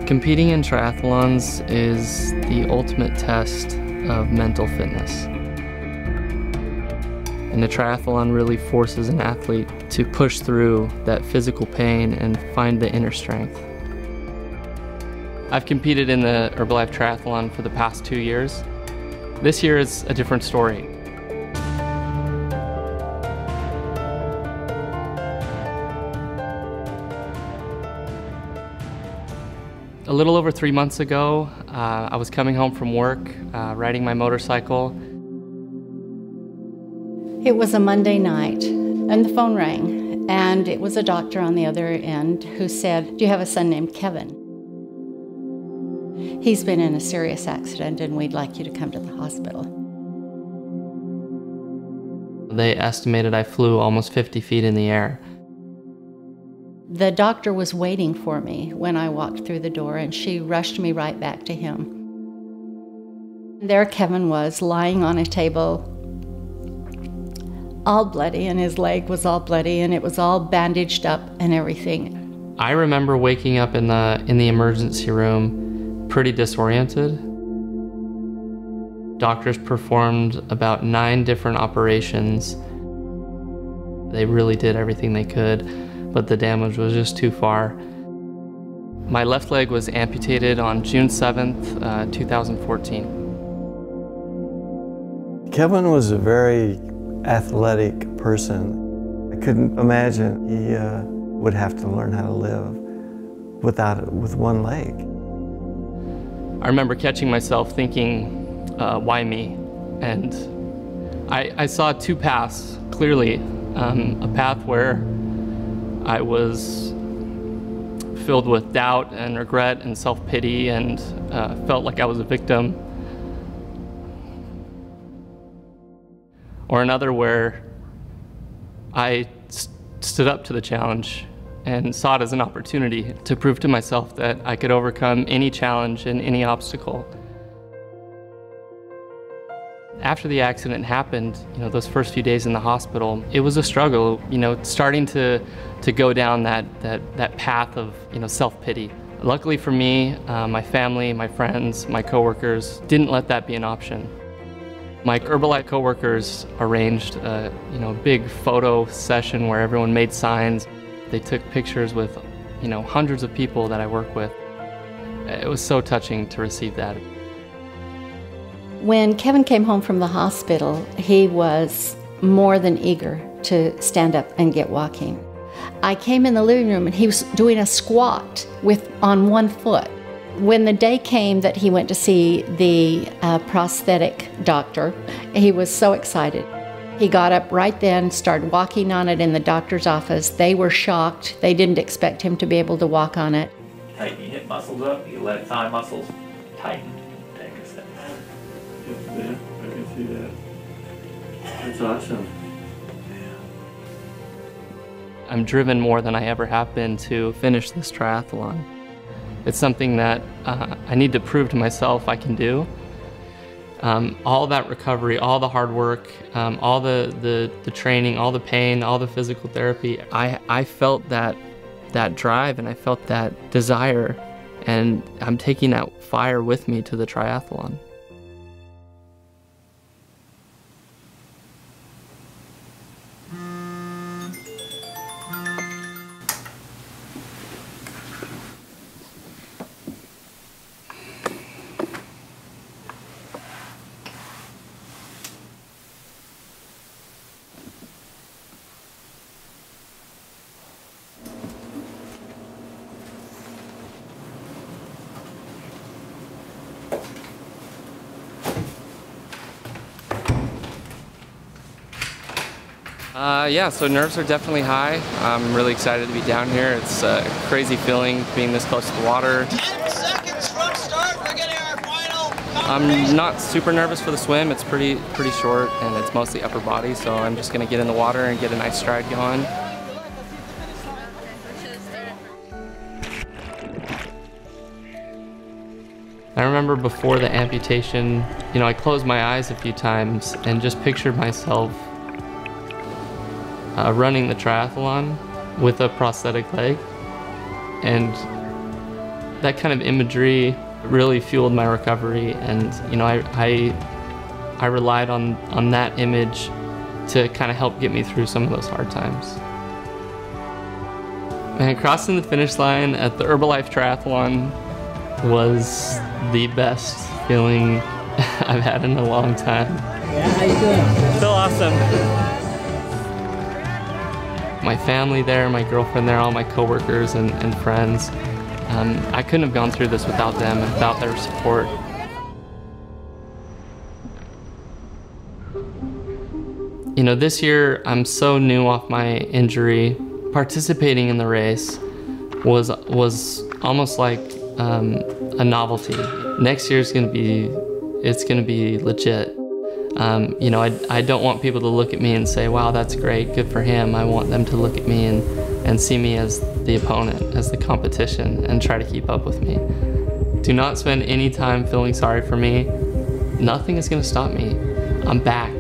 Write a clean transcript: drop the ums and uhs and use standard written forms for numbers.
Competing in triathlons is the ultimate test of mental fitness. And a triathlon really forces an athlete to push through that physical pain and find the inner strength. I've competed in the Herbalife triathlon for the past 2 years. This year is a different story. A little over 3 months ago, I was coming home from work, riding my motorcycle. It was a Monday night, and the phone rang, and it was a doctor on the other end who said, "Do you have a son named Kevin? He's been in a serious accident, and we'd like you to come to the hospital." They estimated I flew almost 50 feet in the air. The doctor was waiting for me when I walked through the door, and she rushed me right back to him. There Kevin was, lying on a table, all bloody, and his leg was all bloody, and it was all bandaged up and everything. I remember waking up in the emergency room pretty disoriented. Doctors performed about 9 different operations. They really did everything they could, but the damage was just too far. My left leg was amputated on June 7th, 2014. Kevin was a very athletic person. I couldn't imagine he would have to learn how to live with one leg. I remember catching myself thinking, why me? And I saw 2 paths clearly. A path where I was filled with doubt and regret and self-pity and felt like I was a victim. Or another where I stood up to the challenge and saw it as an opportunity to prove to myself that I could overcome any challenge and any obstacle. After the accident happened, those first few days in the hospital, it was a struggle, starting to go down that path of, self-pity. Luckily for me, my family, my friends, my coworkers didn't let that be an option. My Herbalife coworkers arranged a big photo session where everyone made signs. They took pictures with, hundreds of people that I work with. It was so touching to receive that. When Kevin came home from the hospital, he was more than eager to stand up and get walking. I came in the living room and he was doing a squat on one foot. When the day came that he went to see the prosthetic doctor, he was so excited. He got up right then, started walking on it in the doctor's office. They were shocked. They didn't expect him to be able to walk on it. Tighten your hip muscles up, you let thigh muscles tighten. Take a step back. Yeah, I can see that. That's awesome. I'm driven more than I ever have been to finish this triathlon. It's something that I need to prove to myself I can do. All that recovery, all the hard work, all the training, all the pain, all the physical therapy, I felt that drive and I felt that desire, and I'm taking that fire with me to the triathlon. Yeah, so nerves are definitely high. I'm really excited to be down here. It's a crazy feeling being this close to the water. 10 seconds from start, we're getting our final. I'm not super nervous for the swim. It's pretty short and it's mostly upper body, so I'm just gonna get in the water and get a nice stride going. I remember before the amputation, I closed my eyes a few times and just pictured myself running the triathlon with a prosthetic leg. And That kind of imagery really fueled my recovery, and I relied on that image to kind of help get me through some of those hard times. Man, crossing the finish line at the Herbalife triathlon was the best feeling I've had in a long time. Yeah, how you doing? Still awesome. My family there, my girlfriend there, all my coworkers and friends. I couldn't have gone through this without them and without their support. You know, this year I'm so new off my injury. Participating in the race was almost like a novelty. Next year it's gonna be legit. You know, I don't want people to look at me and say, wow, that's great, good for him. I want them to look at me and see me as the opponent, as the competition, and try to keep up with me. Do not spend any time feeling sorry for me. Nothing is gonna stop me. I'm back.